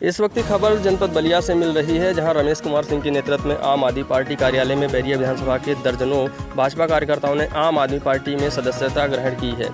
इस वक्त की खबर जनपद बलिया से मिल रही है, जहां रमेश कुमार सिंह के नेतृत्व में आम आदमी पार्टी कार्यालय में बैरिया विधानसभा के दर्जनों भाजपा कार्यकर्ताओं ने आम आदमी पार्टी में सदस्यता ग्रहण की है।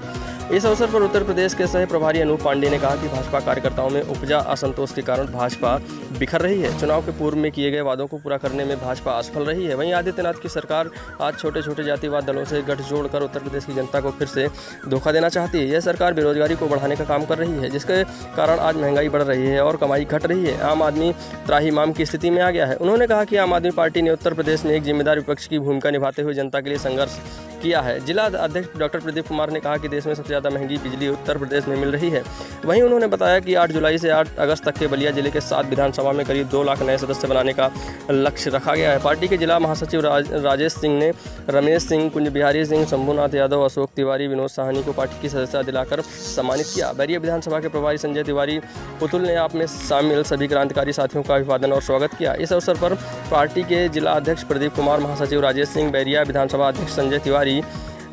इस अवसर पर उत्तर प्रदेश के सह प्रभारी अनूप पांडे ने कहा कि भाजपा कार्यकर्ताओं में उपजा असंतोष के कारण भाजपा बिखर रही है। चुनाव के पूर्व में किए गए वादों को पूरा करने में भाजपा असफल रही है। वहीं आदित्यनाथ की सरकार आज छोटे छोटे जातिवाद दलों से गठजोड़ कर उत्तर प्रदेश की जनता को फिर से धोखा देना चाहती है। यह सरकार बेरोजगारी को बढ़ाने का काम कर रही है, जिसके कारण आज महंगाई बढ़ रही है और कमाई घट रही है। आम आदमी त्राहिमाम की स्थिति में आ गया है। उन्होंने कहा कि आम आदमी पार्टी ने उत्तर प्रदेश में एक जिम्मेदार विपक्ष की भूमिका निभाते हुए जनता के लिए संघर्ष किया है। जिला अध्यक्ष डॉक्टर प्रदीप कुमार ने कहा कि देश में सबसे ज़्यादा महंगी बिजली उत्तर प्रदेश में मिल रही है। वहीं उन्होंने बताया कि 8 जुलाई से 8 अगस्त तक के बलिया जिले के 7 विधानसभा में करीब 2 लाख नए सदस्य बनाने का लक्ष्य रखा गया है। पार्टी के जिला महासचिव राजेश सिंह ने रमेश सिंह, कुंज बिहारी सिंह, शंभुनाथ यादव, अशोक तिवारी, विनोद साहनी को पार्टी की सदस्यता दिलाकर सम्मानित किया। बैरिया विधानसभा के प्रभारी संजय तिवारी पुतुल ने आप में शामिल सभी क्रांतिकारी साथियों का अभिवादन और स्वागत किया। इस अवसर पर पार्टी के जिला अध्यक्ष प्रदीप कुमार, महासचिव राजेश सिंह, बैरिया विधानसभा अध्यक्ष संजय तिवारी,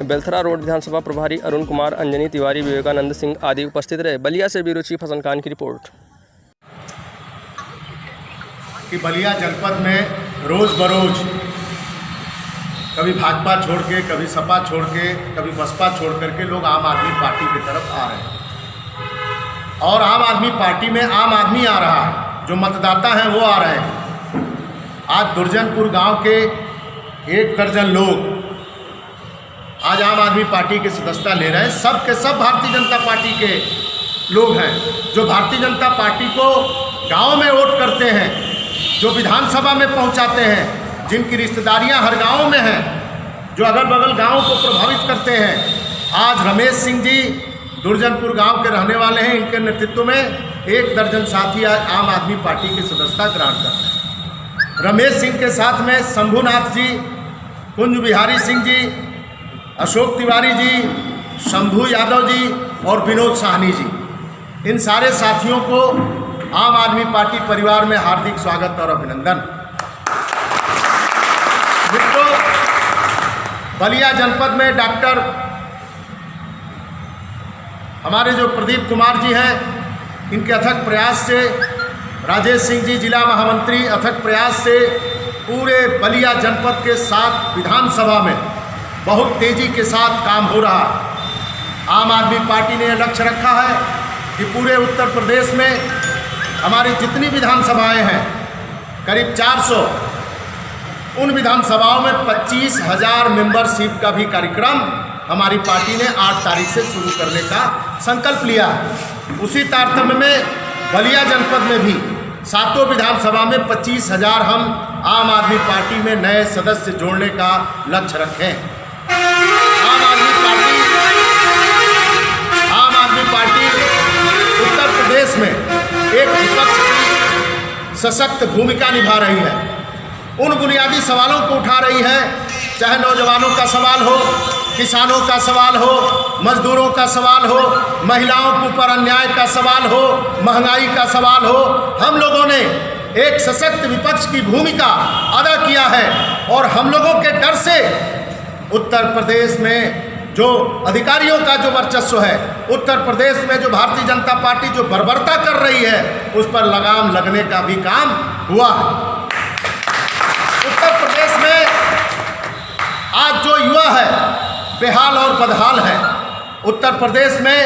बेलथरा रोड विधानसभा प्रभारी अरुण कुमार, अंजनी तिवारी, विवेकानंद सिंह आदि उपस्थित रहे। बलिया से ब्यूरो चीफ हसन खान की रिपोर्ट। कि बलिया जनपद में रोज़ बरोज कभी भाजपा छोड़ के, कभी सपा छोड़ के, कभी बसपा छोड़ करके लोग आम आदमी पार्टी की तरफ आ रहे हैं और आम आदमी पार्टी में आम आदमी आ रहा है, जो मतदाता हैं वो आ रहे हैं। आज दुर्जनपुर गांव के 1 दर्जन लोग आज आम आदमी पार्टी की सदस्यता ले रहे हैं। सब के सब भारतीय जनता पार्टी के लोग हैं, जो भारतीय जनता पार्टी को गांव में वोट करते हैं, जो विधानसभा में पहुंचाते हैं, जिनकी रिश्तेदारियां हर गांव में हैं, जो अगल बगल गांव को प्रभावित करते हैं। आज रमेश सिंह जी दुर्जनपुर गांव के रहने वाले हैं। इनके नेतृत्व में 1 दर्जन साथी आज आम आदमी पार्टी की सदस्यता ग्रहण कर रहे हैं। रमेश सिंह के साथ में शंभुनाथ जी, कुंज बिहारी सिंह जी, अशोक तिवारी जी, शंभू यादव जी और विनोद साहनी जी, इन सारे साथियों को आम आदमी पार्टी परिवार में हार्दिक स्वागत और अभिनंदन। मित्रों, बलिया जनपद में डॉक्टर हमारे जो प्रदीप कुमार जी हैं, इनके अथक प्रयास से, राजेश सिंह जी जिला महामंत्री, अथक प्रयास से पूरे बलिया जनपद के 7 विधानसभा में बहुत तेज़ी के साथ काम हो रहा है। आम आदमी पार्टी ने लक्ष्य रखा है कि पूरे उत्तर प्रदेश में हमारी जितनी विधानसभाएं हैं, करीब 400, उन विधानसभाओं में 25,000 मेंबरशिप का भी कार्यक्रम हमारी पार्टी ने 8 तारीख से शुरू करने का संकल्प लिया है। उसी तारतम्य में बलिया जनपद में भी 7 विधानसभा में 25,000 हम आम आदमी पार्टी में नए सदस्य जोड़ने का लक्ष्य रखें। आम आदमी पार्टी उत्तर प्रदेश में एक विपक्ष की सशक्त भूमिका निभा रही है। उन बुनियादी सवालों को उठा रही है, चाहे नौजवानों का सवाल हो, किसानों का सवाल हो, मजदूरों का सवाल हो, महिलाओं के ऊपर अन्याय का सवाल हो, महंगाई का सवाल हो। हम लोगों ने एक सशक्त विपक्ष की भूमिका अदा किया है और हम लोगों के डर से उत्तर प्रदेश में जो अधिकारियों का जो वर्चस्व है, उत्तर प्रदेश में जो भारतीय जनता पार्टी जो बर्बरता कर रही है, उस पर लगाम लगने का भी काम हुआ है। उत्तर प्रदेश में आज जो युवा है बेहाल और बदहाल है। उत्तर प्रदेश में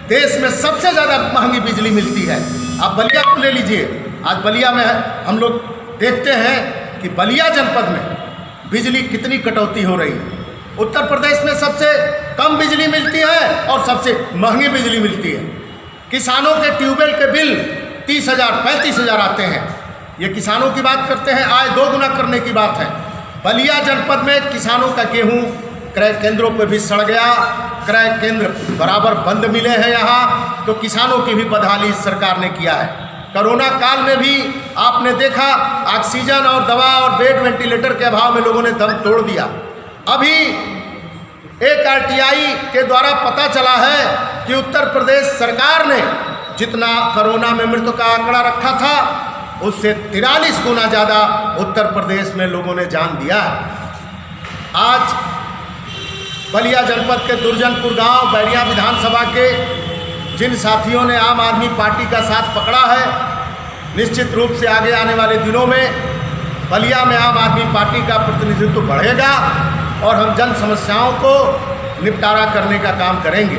देश में सबसे ज़्यादा महंगी बिजली मिलती है। आप बलिया को ले लीजिए। आज बलिया में हम लोग देखते हैं कि बलिया जनपद में बिजली कितनी कटौती हो रही है। उत्तर प्रदेश में सबसे कम बिजली मिलती है और सबसे महंगी बिजली मिलती है। किसानों के ट्यूबवेल के बिल 30,000 35,000 आते हैं। ये किसानों की बात करते हैं, आय 2 गुना करने की बात है। बलिया जनपद में किसानों का गेहूं क्रय केंद्रों पर भी सड़ गया, क्रय केंद्र बराबर बंद मिले हैं यहाँ, तो किसानों की भी बदहाली सरकार ने किया है। कोरोना काल में भी आपने देखा, ऑक्सीजन और दवा और बेड वेंटिलेटर के अभाव में लोगों ने दम तोड़ दिया। अभी एक आरटीआई के द्वारा पता चला है कि उत्तर प्रदेश सरकार ने जितना कोरोना में मृत्यु का आंकड़ा रखा था, उससे 43 गुना ज़्यादा उत्तर प्रदेश में लोगों ने जान दिया। आज बलिया जनपद के दुर्जनपुर गांव बैरिया विधानसभा के जिन साथियों ने आम आदमी पार्टी का साथ पकड़ा है, निश्चित रूप से आगे आने वाले दिनों में बलिया में आम आदमी पार्टी का प्रतिनिधित्व बढ़ेगा और हम जन समस्याओं को निपटारा करने का काम करेंगे।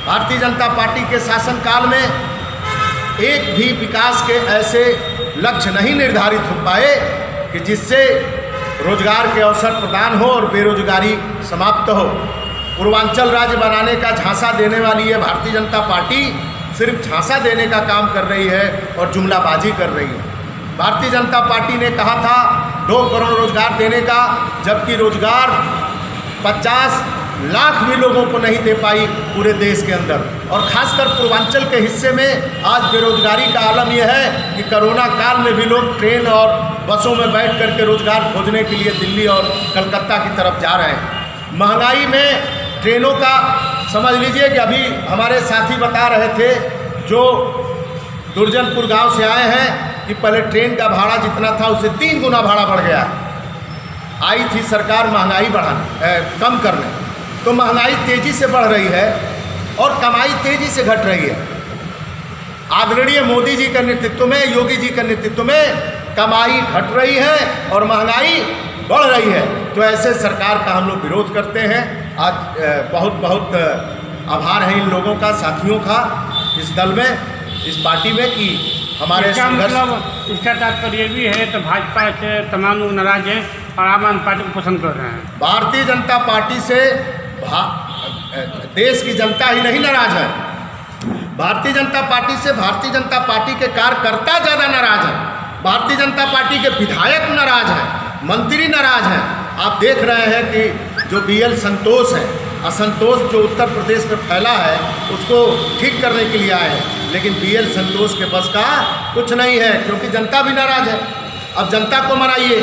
भारतीय जनता पार्टी के शासनकाल में एक भी विकास के ऐसे लक्ष्य नहीं निर्धारित हो पाए कि जिससे रोजगार के अवसर प्रदान हो और बेरोजगारी समाप्त हो। पूर्वांचल राज्य बनाने का झांसा देने वाली है भारतीय जनता पार्टी, सिर्फ झांसा देने का काम कर रही है और जुमलाबाजी कर रही है। भारतीय जनता पार्टी ने कहा था 2 करोड़ रोजगार देने का, जबकि रोजगार 50 लाख भी लोगों को नहीं दे पाई पूरे देश के अंदर। और खासकर पूर्वांचल के हिस्से में आज बेरोजगारी का आलम यह है कि कोरोना काल में भी लोग ट्रेन और बसों में बैठ करके रोजगार खोजने के लिए दिल्ली और कलकत्ता की तरफ जा रहे हैं। महंगाई में ट्रेनों का समझ लीजिए कि अभी हमारे साथी बता रहे थे जो दुर्जनपुर गांव से आए हैं कि पहले ट्रेन का भाड़ा जितना था उससे 3 गुना भाड़ा बढ़ गया। आई थी सरकार महंगाई बढ़ाने कम करने, तो महंगाई तेजी से बढ़ रही है और कमाई तेजी से घट रही है। आदरणीय मोदी जी के नेतृत्व में, योगी जी के नेतृत्व में कमाई घट रही है और महंगाई बढ़ रही है। तो ऐसे सरकार का हम लोग विरोध करते हैं। आज बहुत बहुत आभार है इन लोगों का, साथियों का, इस दल में, इस पार्टी में कि हमारे मतलब इसका तात्पर्य भी है तो भाजपा से तमाम लोग नाराज हैं और आम आदमी पार्टी को पसंद कर रहे हैं। भारतीय जनता पार्टी से देश की जनता ही नहीं नाराज है, भारतीय जनता पार्टी से भारतीय जनता पार्टी के कार्यकर्ता ज़्यादा नाराज हैं, भारतीय जनता पार्टी के विधायक नाराज हैं, मंत्री नाराज हैं। आप देख रहे हैं कि जो BL संतोष है, असंतोष जो उत्तर प्रदेश में फैला है उसको ठीक करने के लिए आए हैं, लेकिन BL संतोष के बस का कुछ नहीं है क्योंकि जनता भी नाराज है। अब जनता को मनाइए।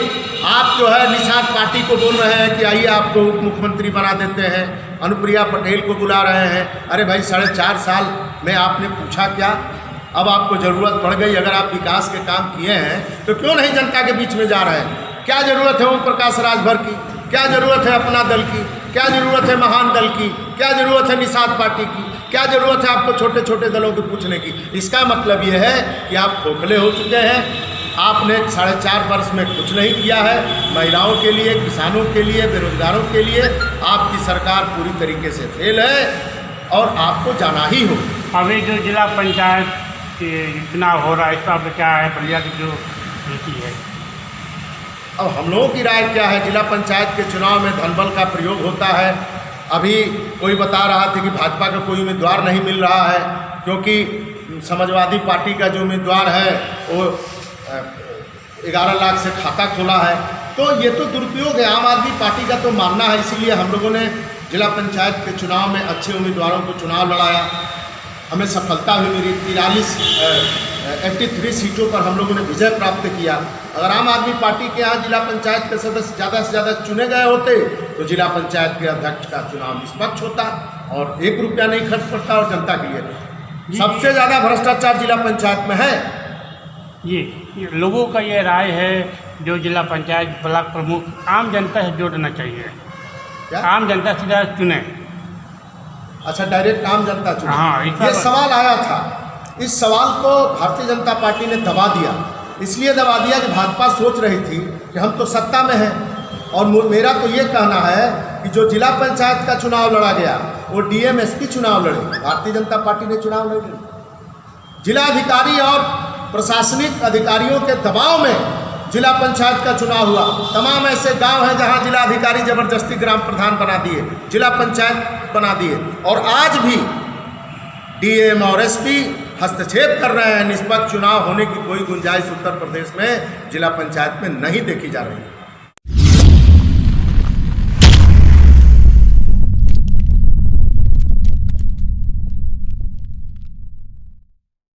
आप जो है निषाद पार्टी को बोल रहे हैं कि आइए आपको उप मुख्यमंत्री बना देते हैं, अनुप्रिया पटेल को बुला रहे हैं। अरे भाई 4.5 साल में आपने पूछा क्या? अब आपको ज़रूरत पड़ गई। अगर आप विकास के काम किए हैं तो क्यों नहीं जनता के बीच में जा रहे हैं? क्या ज़रूरत है ओम प्रकाश राजभर की? क्या ज़रूरत है अपना दल की? क्या ज़रूरत है महान दल की? क्या ज़रूरत है निषाद पार्टी की? क्या ज़रूरत है आपको छोटे छोटे दलों के पूछने की? इसका मतलब ये है कि आप खोखले हो चुके हैं। आपने 4.5 वर्ष में कुछ नहीं किया है। महिलाओं के लिए, किसानों के लिए, बेरोजगारों के लिए आपकी सरकार पूरी तरीके से फेल है और आपको जाना ही हो। अभी जो जिला पंचायत के चुनाव हो रहा है, इसका आपका क्या है? बलिया की जो नीति है, अब हम लोगों की राय क्या है? जिला पंचायत के चुनाव में धनबल का प्रयोग होता है। अभी कोई बता रहा था कि भाजपा का कोई उम्मीदवार नहीं मिल रहा है क्योंकि समाजवादी पार्टी का जो उम्मीदवार है वो 11 लाख से खाता खोला है। तो ये तो दुरुपयोग है आम आदमी पार्टी का तो मानना है। इसीलिए हम लोगों ने जिला पंचायत के चुनाव में अच्छे उम्मीदवारों को चुनाव लड़ाया, हमें सफलता हुई मिली। 83 सीटों पर हम लोगों ने विजय प्राप्त किया। अगर आम आदमी पार्टी के यहाँ जिला पंचायत के सदस्य ज़्यादा से ज़्यादा चुने गए होते तो जिला पंचायत के अध्यक्ष का चुनाव निष्पक्ष होता और 1 रुपया नहीं खर्च पड़ता और जनता के लिए। सबसे ज़्यादा भ्रष्टाचार जिला पंचायत में है। ये लोगों का ये राय है जो जिला पंचायत ब्लॉक प्रमुख आम जनता से जोड़ना चाहिए। क्या? आम जनता सीधा चुने। अच्छा, डायरेक्ट आम जनता चुने। हाँ, ये सवाल आया था। इस सवाल को भारतीय जनता पार्टी ने दबा दिया। इसलिए दबा दिया कि भाजपा सोच रही थी कि हम तो सत्ता में हैं और मेरा तो ये कहना है कि जो जिला पंचायत का चुनाव लड़ा गया वो DM SP चुनाव लड़े, भारतीय जनता पार्टी ने चुनाव नहीं लड़ा। जिला अधिकारी और प्रशासनिक अधिकारियों के दबाव में जिला पंचायत का चुनाव हुआ। तमाम ऐसे गांव हैं जहां जिला अधिकारी जबरदस्ती ग्राम प्रधान बना दिए, जिला पंचायत बना दिए और आज भी DM और SP हस्तक्षेप कर रहे हैं। निष्पक्ष चुनाव होने की कोई गुंजाइश उत्तर प्रदेश में जिला पंचायत में नहीं देखी जा रही है।